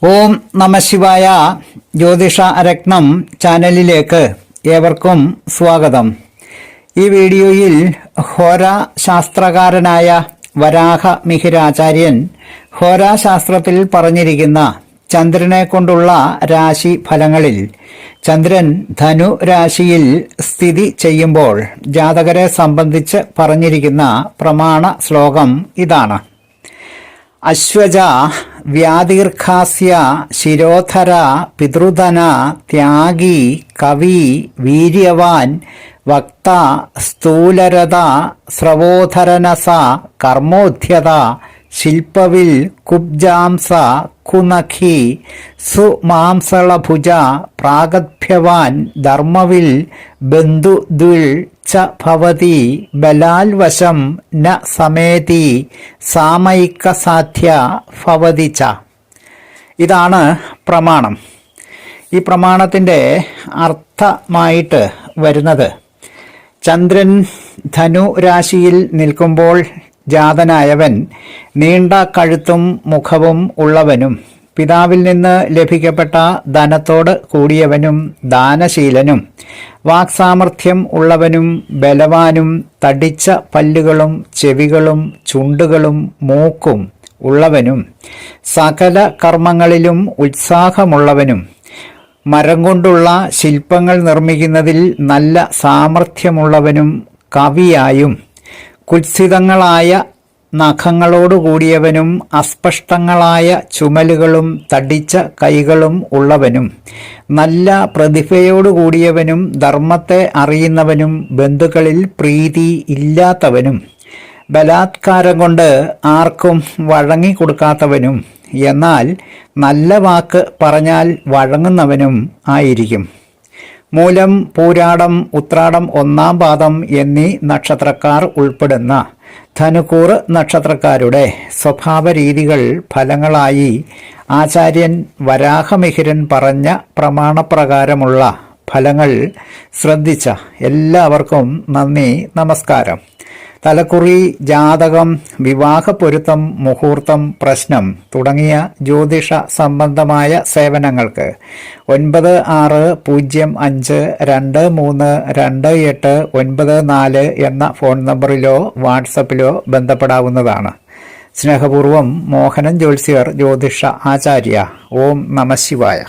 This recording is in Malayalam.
ഓം നമഃശിവായ. ജ്യോതിഷ രത്നം ചാനലിലേക്ക് ഏവർക്കും സ്വാഗതം. ഈ വീഡിയോയിൽ ഹോരാശാസ്ത്രകാരനായ വരാഹ മിഹിരാചാര്യൻ ഹോരാശാസ്ത്രത്തിൽ പറഞ്ഞിരിക്കുന്ന ചന്ദ്രനെ കൊണ്ടുള്ള രാശി ഫലങ്ങളിൽ ചന്ദ്രൻ ധനു രാശിയിൽ സ്ഥിതി ചെയ്യുമ്പോൾ ജാതകരെ സംബന്ധിച്ച് പറഞ്ഞിരിക്കുന്ന പ്രമാണ ശ്ലോകം ഇതാണ്. അശ്വജ വ്യാദീർഘാസ്യ ശിരോധര പിതൃധന ത്യാഗി കവി വീര്യവാൻ വക്ത സ്ഥൂലരഥ സ്രവോധരനസ കർമ്മോദ്ധ്യത ശില്പവിൽ കുബ്ജാംസ കുനഖി സുമാംസളഭുജ പ്രാഗഭ്യവാൻ ധർമ്മവിൽ ബന്ധുദ്വിൽ ച ഭവതി ബലാൽവശം ന സമേതി സാമയികസാധ്യ ഭവതി ച. ഇതാണ് പ്രമാണം. ഈ പ്രമാണത്തിൻ്റെ അർത്ഥമായിട്ട് വരുന്നത്, ചന്ദ്രൻ ധനു രാശിയിൽ നിൽക്കുമ്പോൾ ജാതനായവൻ നീണ്ട കഴുത്തും മുഖവും ഉള്ളവനും പിതാവിൽ നിന്ന് ലഭിക്കപ്പെട്ട ധനത്തോട് കൂടിയവനും ദാനശീലനും വാക്സാമർഥ്യം ഉള്ളവനും ബലവാനും തടിച്ച പല്ലുകളും ചെവികളും ചുണ്ടുകളും മൂക്കും ഉള്ളവനും സകല കർമ്മങ്ങളിലും ഉത്സാഹമുള്ളവനും മരം കൊണ്ടുള്ള ശില്പങ്ങൾ നിർമ്മിക്കുന്നതിൽ നല്ല സാമർഥ്യമുള്ളവനും കവിയായും കുത്സിതങ്ങളായ നഖങ്ങളോടുകൂടിയവനും അസ്പഷ്ടങ്ങളായ ചുമലുകളും തടിച്ച കൈകളും ഉള്ളവനും നല്ല പ്രതിഭയോടുകൂടിയവനും ധർമ്മത്തെ അറിയുന്നവനും ബന്ധുക്കളിൽ പ്രീതി ഇല്ലാത്തവനും ബലാത്കാരം കൊണ്ട് ആർക്കും വഴങ്ങിക്കൊടുക്കാത്തവനും എന്നാൽ നല്ല വാക്ക് പറഞ്ഞാൽ വഴങ്ങുന്നവനും ആയിരിക്കും. മൂലം, പൂരാടം, ഉത്രാടം 1-ാം പാദം എന്നീ നക്ഷത്രക്കാർ ഉൾപ്പെടുന്ന ധനുക്കൂർ നക്ഷത്രക്കാരുടെ സ്വഭാവ രീതികൾ ഫലങ്ങളായി ആചാര്യൻ വരാഹമിഹിരൻ പറഞ്ഞ പ്രമാണപ്രകാരമുള്ള ഫലങ്ങൾ ശ്രദ്ധിച്ച എല്ലാവർക്കും നന്ദി, നമസ്കാരം. തലക്കുറി, ജാതകം, വിവാഹ പൊരുത്തം, മുഹൂർത്തം, പ്രശ്നം തുടങ്ങിയ ജ്യോതിഷ സംബന്ധമായ സേവനങ്ങൾക്ക് 9605232894 എന്ന ഫോൺ നമ്പറിലോ വാട്സപ്പിലോ ബന്ധപ്പെടാവുന്നതാണ്. സ്നേഹപൂർവം, മോഹനൻ ജ്യോത്സ്യർ, ജ്യോതിഷ ആചാര്യ. ഓം നമഃശിവായ.